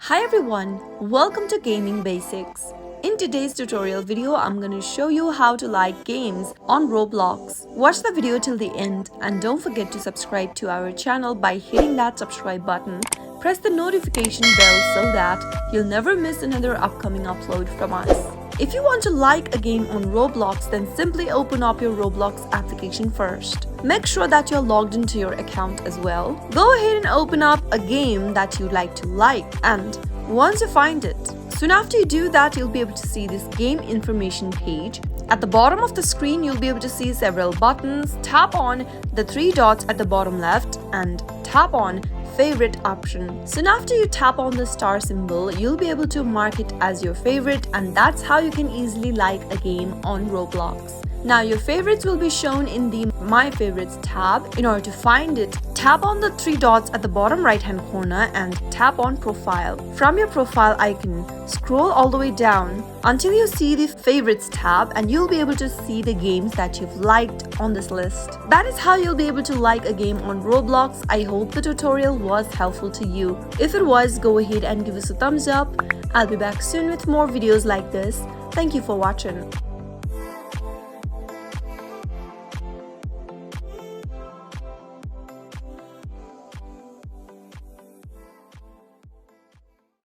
Hi everyone, welcome to Gaming Basics. In today's tutorial video, I'm going to show you how to like games on Roblox. Watch the video till the end and don't forget to subscribe to our channel by hitting that subscribe button. Press the notification bell so that you'll never miss another upcoming upload from us. If you want to like a game on Roblox, then simply open up your Roblox application first. Make sure that you're logged into your account as well. Go ahead and open up a game that you'd like to like, and once you find it, soon after you do that, you'll be able to see this game information page. At the bottom of the screen, you'll be able to see several buttons. Tap on the three dots at the bottom left and tap on favorite option. Soon after you tap on the star symbol, you'll be able to mark it as your favorite, and that's how you can easily like a game on Roblox. Now your favorites will be shown in the My Favorites tab. In order to find it, tap on the three dots at the bottom right hand corner and tap on Profile. From your profile icon, scroll all the way down until you see the Favorites tab, and you'll be able to see the games that you've liked on this list. That is how you'll be able to like a game on Roblox. I hope the tutorial was helpful to you. If it was, go ahead and give us a thumbs up. I'll be back soon with more videos like this. Thank you for watching.